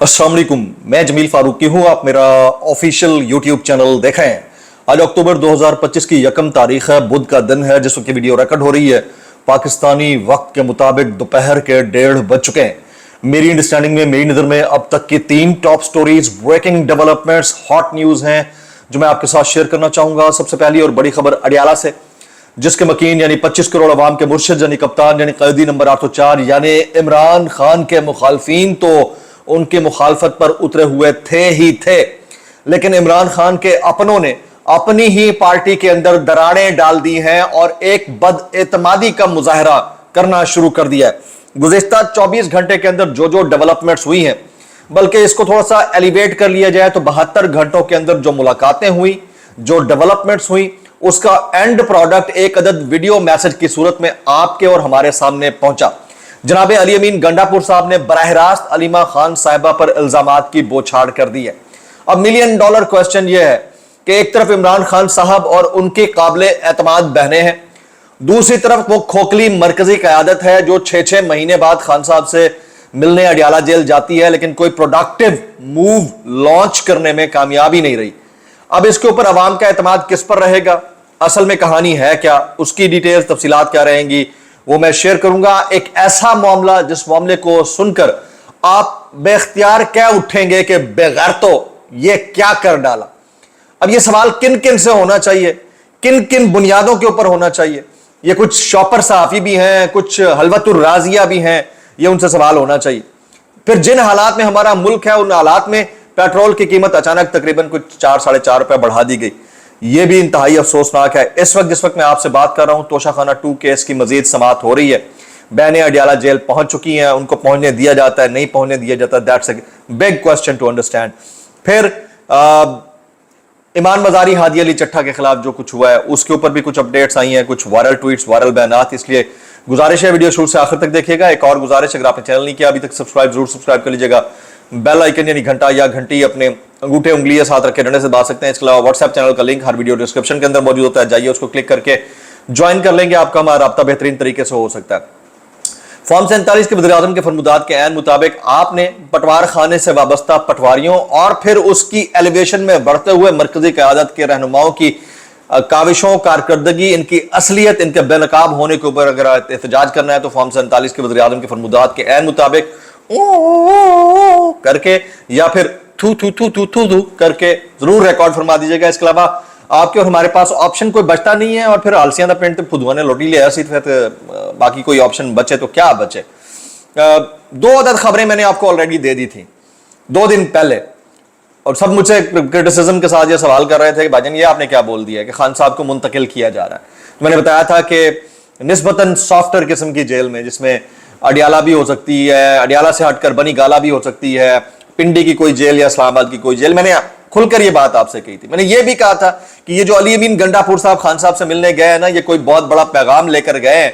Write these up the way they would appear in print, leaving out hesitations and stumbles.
अस्सलाम वालेकुम, मैं जमील फारूकी हूं। आप मेरा ऑफिशियल यूट्यूब चैनल देख रहे हैं। आज अक्टूबर 2025 की यकम तारीख है, बुध का दिन है, जिस वक्त वीडियो रिकॉर्ड हो रही है पाकिस्तानी वक्त के मुताबिक दोपहर के 1:30 बज चुके हैं। मेरी अंडरस्टैंडिंग में, मेरी नज़र में अब तक की 3 top stories, breaking developments, hot news हैं जो मैं आपके साथ शेयर करना चाहूंगा। सबसे पहली और बड़ी खबर अडियाला से, जिसके मकीन यानी 25 करोड़ अवाम के मुर्शिद यानी कप्तान यानी कैदी नंबर 804 यानी इमरान खान के मुखालफीन तो उनकी मुखालफत पर उतरे हुए थे ही थे, लेकिन इमरान खान के अपनों ने अपनी ही पार्टी के अंदर दरारें डाल दी हैं और एक बदएतमादी का मुजाहरा करना शुरू कर दिया है। गुज़िश्ता 24 घंटे के अंदर जो जो डेवलपमेंट्स हुई हैं, बल्कि इसको थोड़ा सा एलिवेट कर लिया जाए तो 72 घंटों के अंदर जो मुलाकातें हुई, जो डेवलपमेंट्स हुई, उसका एंड प्रोडक्ट एक अदद वीडियो मैसेज की सूरत में आपके और हमारे सामने पहुंचा। जनाब अली अमीन गंडापुर साहब ने बराह रास्त अलीमा खान साहिबा पर इल्जामात की बौछार कर दी है। अब मिलियन डॉलर क्वेश्चन यह है कि एक तरफ इमरान खान साहब और उनके काबिले एतमाद बहने हैं, दूसरी तरफ वो खोखली मरकजी क़यादत है जो 6-6 महीने बाद खान साहब से मिलने अडियाला जेल जाती है, लेकिन कोई प्रोडक्टिव मूव लॉन्च करने में कामयाबी नहीं रही। अब इसके ऊपर अवाम का एतमाद किस पर रहेगा, असल में कहानी है क्या, उसकी डिटेल्स तफसीलात क्या रहेंगी, वो मैं शेयर करूंगा। एक ऐसा मामला जिस मामले को सुनकर आप बेख्तियार कह उठेंगे कि बेगैर तो ये क्या कर डाला। अब ये सवाल किन किन से होना चाहिए, किन किन बुनियादों के ऊपर होना चाहिए। ये कुछ शॉपर सहाफी भी हैं, कुछ हलवतुर राजिया भी हैं, ये उनसे सवाल होना चाहिए। फिर जिन हालात में हमारा मुल्क है, उन हालात में पेट्रोल की कीमत अचानक तकरीबन कुछ 4-4.5 रुपए बढ़ा दी गई, ये भी इंतहाई अफसोसनाक है। इस वक्त जिस वक्त मैं आपसे बात कर रहा हूं, तोशाखाना 2 केस की मजीद समाअत हो रही है। बहनें अडियाला जेल पहुंच चुकी हैं, उनको पहुंचने दिया जाता है, नहीं पहुंचने दिया जाता, that's a big question to understand. फिर ईमान मजारी हादी अली चट्ठा के खिलाफ जो कुछ हुआ है, उसके ऊपर भी कुछ अपडेट्स आई हैं, कुछ वायरल ट्वीट्स, वायरल बयानात। इसलिए गुजारिश है वीडियो शुरू से आखिर तक देखिएगा। एक और गुजारिश, अगर आपने चैनल नहीं किया अभी तक, जरूर सब्सक्राइब कर लीजिएगा। बेल आइकन यानी घंटा या घंटी अपने अंगूठे उंगली साथ रखे डंडे से बात सकते हैं। इसके अलावा व्हाट्सएप चैनल का लिंक हर वीडियो डिस्क्रिप्शन के अंदर मौजूद होता है, जाइए उसको क्लिक करके ज्वाइन कर लेंगे, आपका हमारा राब्ता बेहतरीन तरीके से हो सकता है। फॉर्म 47 के वज़ीर-ए-आज़म के फरमुदात के ऐन मुताबिक आपने पटवार खाने से वाबस्ता पटवारियों और फिर उसकी एलिवेशन में बढ़ते हुए मरकजी क़यादत के रहनुमाओं की काविशों, कारकर्दगी, इनकी असलियत, इनके बेनकाब होने के ऊपर अगर एहतजाज करना है तो फॉर्म 47 के वज़ीर-ए-आज़म के फरमुदात के ऐन मुताबिक करके या फिर थू थू थू थू थू थू करके जरूर रिकॉर्ड फरमा दीजिएगा। इसके अलावा आपके और हमारे पास ऑप्शन कोई बचता नहीं है, और फिर आलसियां दा पिंड ते फुदुआ ने लोटी लिया सी, बाकी कोई ऑप्शन बचे तो क्या बचे। 2 अदद खबरें मैंने आपको ऑलरेडी दे दी थी 2 दिन पहले, और सब मुझसे क्रिटिसिज्म के साथ ये सवाल कर रहे थे कि भाईजान ये आपने क्या बोल दिया कि खान साहब को मुंतकिल किया जा रहा है। तो मैंने बताया था कि निस्बतन सॉफ्टवेयर किस्म की जेल में, जिसमें अडियाला भी हो सकती है, अडियाला से हटकर बनी गाला भी हो सकती है, पिंडी की कोई जेल या इस्लामाबाद की कोई जेल, मैंने खुलकर ये बात आपसे कही थी। मैंने ये भी कहा था कि ये जो अली अमीन गंडापुर साहब खान साहब से मिलने गए हैं ना, ये कोई बहुत बड़ा पैगाम लेकर गए हैं।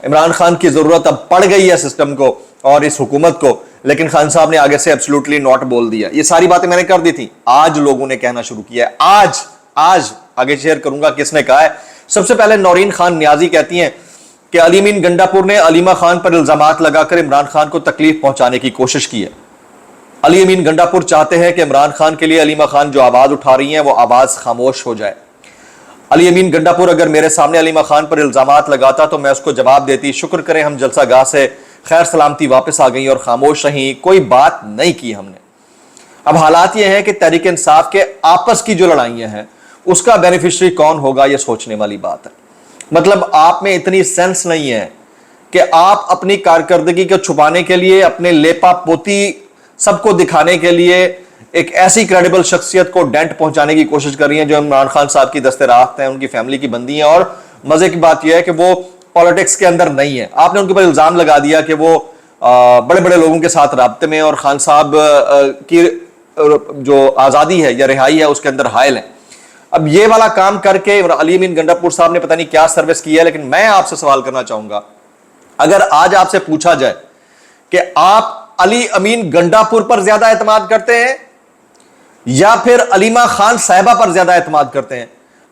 इमरान खान की जरूरत अब पड़ गई है सिस्टम को और इस हुकूमत को, लेकिन खान साहब ने आगे से एब्सोल्युटली नॉट बोल दिया। ये सारी बातें मैंने कर दी थी, आज लोगों ने कहना शुरू किया है। आज आगे शेयर करूंगा किसने कहा है। सबसे पहले नौरीन खान नियाजी कहती हैं कि अली अमीन गंडापुर ने अलीमा खान पर इल्जामात लगाकर इमरान खान को तकलीफ पहुंचाने की कोशिश की है। अली अमीन गंडापुर चाहते हैं कि इमरान खान के लिए अलीमा खान जो आवाज उठा रही हैं वो आवाज खामोश हो जाए। अली अमीन गंडापुर अगर मेरे सामने अलीमा खान पर इल्जामात लगाता तो मैं उसको जवाब देती, शुक्र करें हम जलसा गाह से खैर सलामती वापस आ गई और खामोश रही, कोई बात नहीं की हमने। अब हालात ये हैं कि तहरीक इंसाफ के आपस की जो लड़ाइयां हैं उसका बेनिफिशरी कौन होगा, ये सोचने वाली बात है। मतलब आप में इतनी सेंस नहीं है कि आप अपनी कारकर्दगी को छुपाने के लिए, अपने लेपा पोती सबको दिखाने के लिए एक ऐसी क्रेडिबल शख्सियत को डेंट पहुंचाने की कोशिश कर रही हैं जो इमरान खान साहब की दस्ते रास्त हैं, उनकी फैमिली की बंदी हैं। और मजे की बात यह है कि वो पॉलिटिक्स के अंदर नहीं है। आपने उनके ऊपर इल्जाम लगा दिया कि वो बड़े बड़े लोगों के साथ राब्ते में और खान साहब की जो आज़ादी है या रिहाई है उसके अंदर हायल है। अब ये वाला काम करके अली अमीन गंडापुर साहब ने पता नहीं क्या सर्विस की है, लेकिन मैं आपसे सवाल करना चाहूंगा, अगर आज आपसे पूछा जाए कि आप अली अमीन गंडापुर पर ज्यादा एतमाद करते हैं या फिर अलीमा खान साहिबा पर ज्यादा एतमाद करते हैं,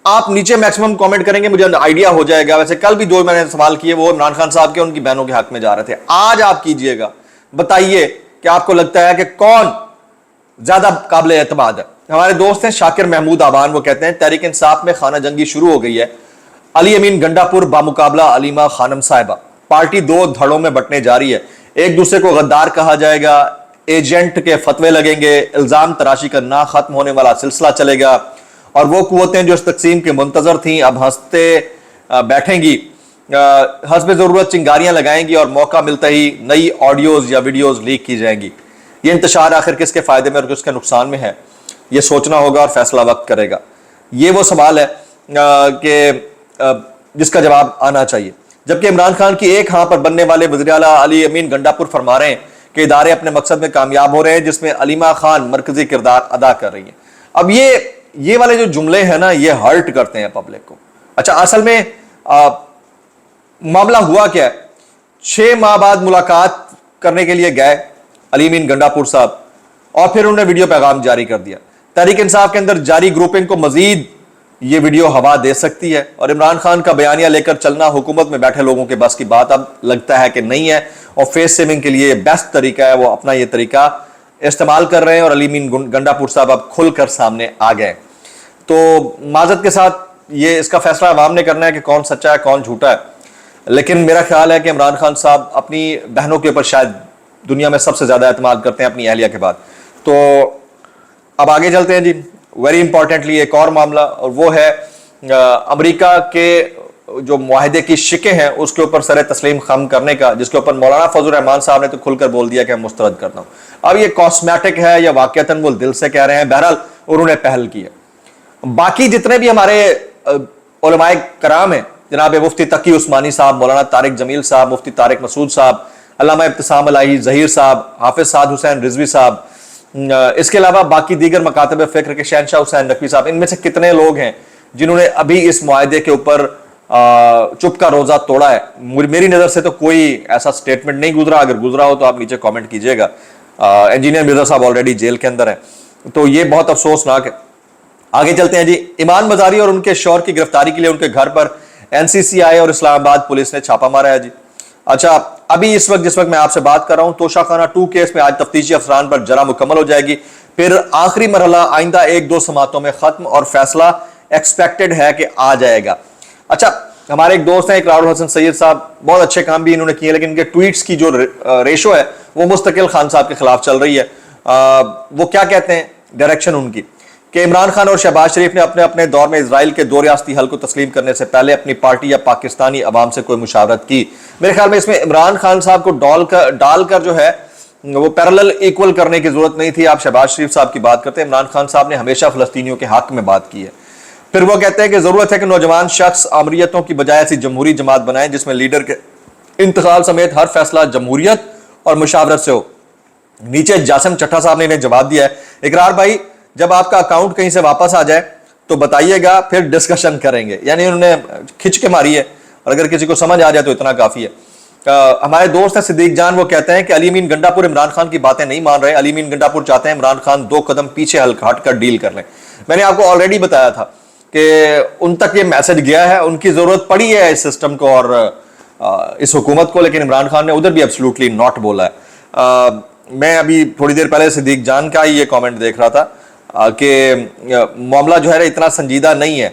आप नीचे मैक्सिमम कमेंट करेंगे, मुझे आइडिया हो जाएगा। वैसे कल भी 2 मैंने सवाल किए, वो इमरान खान साहब के उनकी बहनों के हक में जा रहे थे। आज आप कीजिएगा, बताइए कि आपको लगता है कि कौन ज्यादा काबिल एतमाद है। हमारे दोस्त हैं शाकिर महमूद आवान, वो कहते हैं तहरीक इंसाफ में खाना जंगी शुरू हो गई है। अली अमीन गंडापुर बामुकाबला अलीमा खानम साहिबा, पार्टी दो धड़ों में बंटने जा रही है। एक दूसरे को गद्दार कहा जाएगा, एजेंट के फतवे लगेंगे, इल्जाम तराशी का ना खत्म होने वाला सिलसिला चलेगा, और वो कुव्वतें जो इस तकसीम की मुंतजर थी अब हंसते बैठेंगी, हस्ब जरूरत चिंगारियां लगाएंगी और मौका मिलता ही नई ऑडियोज या वीडियोज लीक की जाएंगी। ये इंतशार आखिर किसके फायदे में और किसके नुकसान में है, ये सोचना होगा और फैसला वक्त करेगा। ये वो सवाल है कि जिसका जवाब आना चाहिए। जबकि इमरान खान की एक हाँ पर बनने वाले वज़ीर आला अली अमीन गंडापुर फरमा रहे हैं कि इदारे अपने मकसद में कामयाब हो रहे हैं, जिसमें अलीमा खान मरकजी किरदार अदा कर रही है। अब ये वाले जो जुमले हैं ना, ये हर्ट करते हैं पब्लिक को। अच्छा, असल में मामला हुआ क्या है? 6 माह बाद मुलाकात करने के लिए गए अली अमीन गंडापुर साहब, और फिर उन्होंने वीडियो पैगाम जारी कर दिया। तहरीक इंसाफ के अंदर जारी ग्रुपिंग को मजीद ये वीडियो हवा दे सकती है, और इमरान खान का बयानिया लेकर चलना हुकूमत में बैठे लोगों के बस की बात अब लगता है कि नहीं है, और फेस सेविंग के लिए बेस्ट तरीका है, वो अपना ये तरीका इस्तेमाल कर रहे हैं। और अली अमीन गंडापुर साहब अब खुलकर सामने आ गए। तो माजरत के साथ ये इसका फैसला अवाम ने करना है कि कौन सच्चा है कौन झूठा है, लेकिन मेरा ख्याल है कि इमरान खान साहब अपनी बहनों के ऊपर शायद दुनिया में सबसे ज्यादा एतमाद करते हैं अपनी अहलिया के बाद। तो अब आगे चलते हैं जी। वेरी इंपॉर्टेंटली एक और मामला, और वो है अमेरिका के जो मुआहदे की शिकें हैं उसके ऊपर सर तस्लीम खम करने का, जिसके ऊपर मौलाना फजल रहमान साहब ने तो खुलकर बोल दिया कि मैं मुस्तरद करता हूं। अब ये कॉस्मेटिक है या वाकईतन वो दिल से कह रहे हैं, बहरहाल उन्होंने पहल की है। बाकी जितने भी हमारे उलमाए कराम हैं, जनाब मुफ्ती तकी उस्मानी साहब, मौलाना तारिक जमील साहब, मुफ्ती तारिक मसूद साहब, अल्लामा इब्तिसाम अलही जहीर साहब, हाफिज साद हुसैन रिजवी साहब, इसके अलावा बाकी दीगर मकातब फ़िक्र के शहनशाह हुसैन नकवी साहब, इनमें से कितने लोग हैं जिन्होंने अभी इस मुआहदे के ऊपर चुप का रोजा तोड़ा है? मेरी नज़र से तो कोई ऐसा स्टेटमेंट नहीं गुजरा। अगर गुजरा हो तो आप नीचे कमेंट कीजिएगा। इंजीनियर मिर्जा साहब ऑलरेडी जेल के अंदर हैं, तो ये बहुत अफसोसनाक है। आगे चलते हैं जी। ईमान मजारी और उनके शौहर की गिरफ्तारी के लिए उनके घर पर NCCI और इस्लामाबाद पुलिस ने छापा मारा है जी। अच्छा, अभी इस वक्त जिस वक्त मैं आपसे बात कर रहा हूं, तोशाखाना 2 केस में आज तफ्तीशी अफसरान पर जरा मुकम्मल हो जाएगी, फिर आखिरी मरहला आइंदा 1-2 समातों में खत्म, और फैसला एक्सपेक्टेड है कि आ जाएगा। अच्छा, हमारे एक दोस्त हैं इकरार हसन सैयद साहब, बहुत अच्छे काम भी इन्होंने किए, लेकिन इनके ट्वीट्स की जो रेशो है वो मुस्तकिल खान साहब के खिलाफ चल रही है। वो क्या कहते हैं, डायरेक्शन उनकी, कि इमरान खान और शहबाज शरीफ ने अपने अपने दौर में इजराइल के 2 रियासती हल को तस्लीम करने से पहले अपनी पार्टी या पाकिस्तानी अवाम से कोई मुशावरत की। मेरे ख्याल में इसमें इमरान खान साहब को डालकर जो है वो पैरेलल इक्वल करने की जरूरत नहीं थी। आप शहबाज शरीफ साहब की बात करते हैं, इमरान खान साहब ने हमेशा फलस्तीनियों के हक में बात की है। फिर वो कहते हैं कि जरूरत है कि नौजवान शख्स आमरीतों की बजाय ऐसी जमहूरी जमात बनाए जिसमें लीडर के इंतकाल समेत हर फैसला जमहूरियत और मुशावरत से हो। नीचे जासिम चट्टा साहब ने इन्हें जवाब दिया है, इकरार भाई जब आपका अकाउंट कहीं से वापस आ जाए तो बताइएगा, फिर डिस्कशन करेंगे। यानी उन्होंने खिंच के मारी है, और अगर किसी को समझ आ जाए तो इतना काफी है। हमारे दोस्त हैं सिद्दीक जान, वो कहते हैं कि अली अमीन गंडापुर इमरान खान की बातें नहीं मान रहे। अली अमीन गंडापुर चाहते हैं इमरान खान 2 कदम पीछे हट कर डील कर लें। मैंने आपको ऑलरेडी बताया था कि उन तक ये मैसेज गया है, उनकी जरूरत पड़ी है इस सिस्टम को और इस हुकूमत को, लेकिन इमरान खान ने उधर भी एब्सोल्युटली नॉट बोला है। मैं अभी थोड़ी देर पहले सिद्दीक जान का ये कॉमेंट देख रहा था कि मामला जो है इतना संजीदा नहीं है।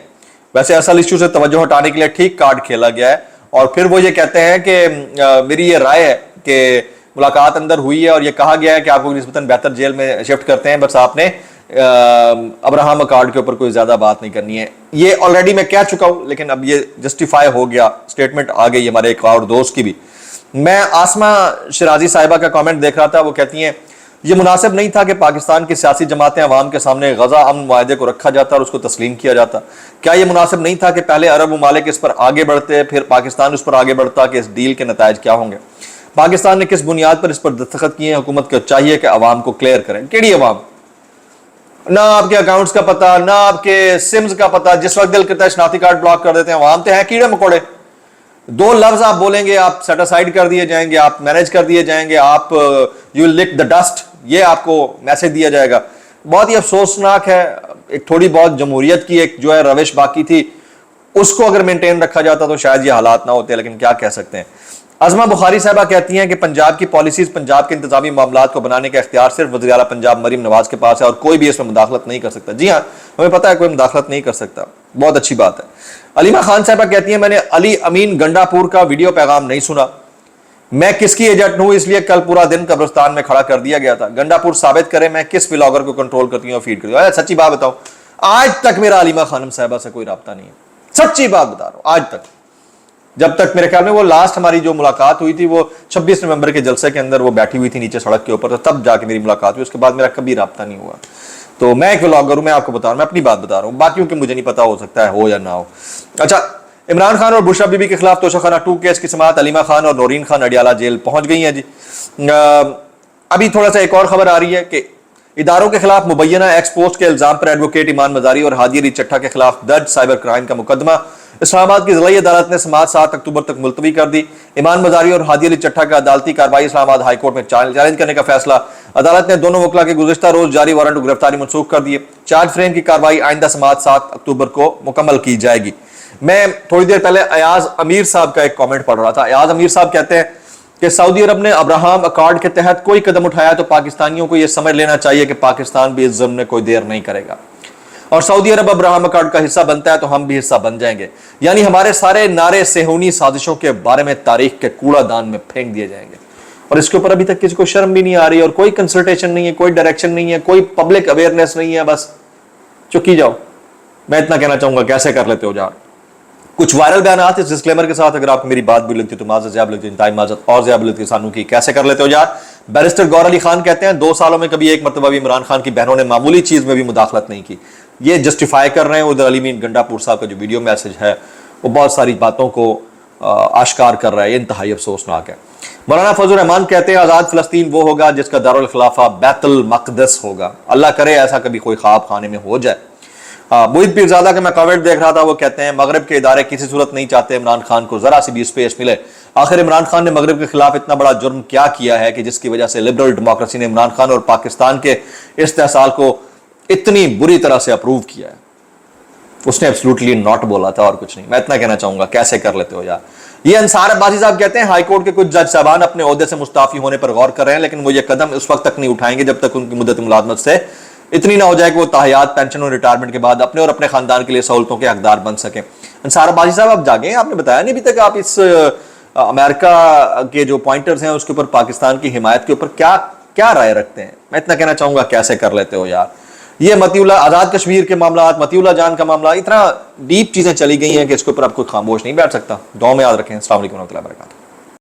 वैसे असल इश्यू से तवज्जो हटाने के लिए ठीक कार्ड खेला गया है, और फिर वो ये कहते हैं कि मेरी ये राय है कि मुलाकात अंदर हुई है और ये कहा गया है कि आपको निस्बतन बेहतर जेल में शिफ्ट करते हैं, बस आपने अब्राहम अकॉर्ड के ऊपर कोई ज्यादा बात नहीं करनी है। ये ऑलरेडी मैं कह चुका हूं, लेकिन अब ये जस्टिफाई हो गया, स्टेटमेंट आ गई हमारे एक और दोस्त की भी। मैं आसमा शिराजी साहिबा का कमेंट देख रहा था, वो कहती हैं ये मुनासिब नहीं था कि पाकिस्तान की सियासी जमातें अवाम के सामने गजा अमन मुआहदे को रखा जाता और उसको तस्लीम किया जाता। क्या यह मुनासिब नहीं था कि पहले अरब ममालिक इस पर आगे बढ़ते, फिर पाकिस्तान उस पर आगे बढ़ता, कि इस डील के नताइज क्या होंगे? पाकिस्तान ने किस बुनियाद पर इस पर दस्तखत किए हैं? हुकूमत को चाहिए कि अवाम को क्लियर करें। केड़ी अवाम? ना आपके अकाउंट्स का पता, ना आपके सिम्स का पता, जिस वक्त दिल करता है शनाख्ती कार्ड ब्लॉक कर देते हैं। अवाम तो है कीड़े मकोड़े, 2 लफ्ज आप बोलेंगे आप सेट असाइड कर दिए जाएंगे, आप मैनेज कर दिए जाएंगे, आप you will lick the dust, ये आपको मैसेज दिया जाएगा। बहुत ही अफसोसनाक है। एक थोड़ी बहुत जमहूरियत की एक जो है रविश बाकी थी, उसको अगर मेंटेन रखा जाता तो शायद ये हालात ना होते, लेकिन क्या कह सकते हैं। عظمہ بخاری صاحبہ کہتی ہیں کہ پنجاب کی پالیسیز پنجاب کے انتظامی معاملات کو بنانے کا اختیار صرف وزیر اعلیٰ پنجاب مریم نواز کے پاس ہے اور کوئی بھی اس میں مداخلت نہیں کر سکتا. جی ہاں ہمیں پتہ ہے کوئی مداخلت نہیں کر سکتا, بہت اچھی بات ہے. علیمہ خان صاحبہ کہتی ہیں میں نے علی امین گنڈا پور کا ویڈیو پیغام نہیں سنا, میں کس کی ایجنٹ ہوں اس لیے کل پورا دن قبرستان میں کھڑا کر دیا گیا تھا. گنڈا پور ثابت کرے میں کس ولاگر کو کنٹرول کرتی ہوں اور فیڈ کرتی ہوں. سچی بات بتاؤ, آج تک میرا علیمہ خانم صاحبہ سے کوئی رابطہ نہیں ہے, سچی بات بتا رہا ہوں. آج تک, جب تک میرے خیال میں وہ لاسٹ ہماری جو ملاقات ہوئی تھی وہ 26 نومبر کے جلسے کے اندر وہ بیٹھی ہوئی تھی نیچے سڑک کے اوپر, تب جا کے میری ملاقات ہوئی, اس کے بعد میرا کبھی رابطہ نہیں ہوا. تو میں ایک ولاگر ہوں, میں آپ کو بتا رہا ہوں, میں اپنی بات بتا رہا ہوں, باقیوں کے مجھے نہیں پتا, ہو سکتا ہے ہو یا نہ ہو. اچھا, عمران خان اور بشرا بی بی کے خلاف توشہ خانہ 2 کیس کی سماعت, علیمہ خان اور نورین خان اڈیالہ جیل پہنچ گئی ہیں. جی ابھی تھوڑا سا ایک اور خبر آ رہی ہے کہ اداروں کے خلاف مبینہ ایکس پوسٹ کے الزام پر ایڈوکیٹ ایمان مزاری اور ہادی علی چٹھا کے خلاف درج سائبر کرائم کا مقدمہ اسلام آباد کی ضلعی عدالت نے سماعت 7 اکتوبر تک ملتوی کر دی. ایمان مزاری اور ہادی علی چٹھا کا عدالتی کارروائی اسلام آباد ہائی کورٹ میں چیلنج کرنے کا فیصلہ, عدالت نے دونوں وکلا کے گزشتہ روز جاری وارنٹ گرفتاری منسوخ کر دیے. چارج فریم کی کارروائی آئندہ سماعت 7 اکتوبر کو مکمل کی جائے گی. میں تھوڑی دیر پہلے ایاز امیر صاحب کا ایک کامنٹ پڑھ رہا تھا. ایاز امیر صاحب کہتے ہیں کہ سعودی عرب نے ابراہم اکارڈ کے تحت کوئی قدم اٹھایا تو پاکستانیوں کو یہ سمجھ لینا چاہیے کہ پاکستان بھی اس ضمن میں کوئی دیر نہیں کرے گا, اور سعودی عرب ابراہم اکارڈ کا حصہ بنتا ہے تو ہم بھی حصہ بن جائیں گے. یعنی ہمارے سارے نعرے صہیونی سازشوں کے بارے میں تاریخ کے کوڑا دان میں پھینک دیے جائیں گے, اور اس کے اوپر ابھی تک کسی کو شرم بھی نہیں آ رہی, اور کوئی کنسلٹیشن نہیں ہے, کوئی ڈائریکشن نہیں ہے, کوئی پبلک اویئرنیس نہیں ہے, بس چکی جاؤ. میں اتنا کہنا چاہوں گا, کیسے کر لیتے ہو یار. کچھ وائرل بیانات اس ڈسکلیمر کے ساتھ, اگر آپ کو میری بات بھی لگتی تو معذرت, زیادہ لگتی انتہائی معذرت, اور زیادہ لگتی سانو کی, کیسے کر لیتے ہو یار. بیرسٹر گور علی خان کہتے ہیں 2 سالوں میں کبھی ایک مرتبہ بھی عمران خان کی بہنوں نے معمولی چیز میں بھی مداخلت نہیں کی. یہ جسٹیفائی کر رہے ہیں. ادھر علی امین گنڈا پور صاحب کا جو ویڈیو میسج ہے وہ بہت ساری باتوں کو آشکار کر رہا ہے, یہ انتہائی افسوسناک ہے. مولانا فضل الرحمان کہتے ہیں آزاد فلسطین وہ ہوگا جس کا دارالخلافہ بیت المقدس ہوگا. اللہ کرے ایسا کبھی کوئی خواب خانے میں ہو جائے. محیط پیرزادہ کا میں کامنٹ دیکھ رہا تھا, وہ کہتے ہیں مغرب کے ادارے کسی صورت نہیں چاہتے عمران خان کو ذرا سی بھی اسپیس ملے. آخر عمران خان نے مغرب کے خلاف اتنا بڑا جرم کیا کیا ہے کہ جس کی وجہ سے لبرل ڈیموکریسی نے عمران خان اور پاکستان کے استحصال کو اتنی بری طرح سے اپروو کیا ہے. اس نے ایبسلوٹلی ناٹ بولا تھا اور کچھ نہیں. میں اتنا کہنا چاہوں گا, کیسے کر لیتے ہو یار. یہ انصار عباسی صاحب کہتے ہیں ہائی کورٹ کے کچھ جج صاحبان اپنے عہدے سے مستعفی ہونے پر غور کر رہے ہیں, لیکن وہ یہ قدم اس وقت تک نہیں اٹھائیں گے جب تک ان کی مدت ملازمت سے اتنی نہ ہو جائے کہ وہ تاحیات, پینشن اور ریٹائرمنٹ کے بعد اپنے اور اپنے خاندان کے لیے سہولتوں کے حقدار بن سکیں. انصار عباسی صاحب آپ جاگیں, آپ نے بتایا نہیں ابھی تک آپ اس امریکہ کے جو پوائنٹرز ہیں اس کے اوپر, پاکستان کی حمایت کے اوپر کیا رائے رکھتے ہیں. میں اتنا کہنا چاہوں گا, کیسے کر لیتے ہو یار. یہ متی اللہ آزاد کشمیر کے معاملات, متی اللہ جان کا معاملہ, اتنا ڈیپ چیزیں چلی گئی ہیں کہ اس کے اوپر آپ کوئی خاموش نہیں بیٹھ سکتا. دعاؤں میں یاد رکھیں. السلام علیکم و رحمۃ اللہ وبرکاتہ.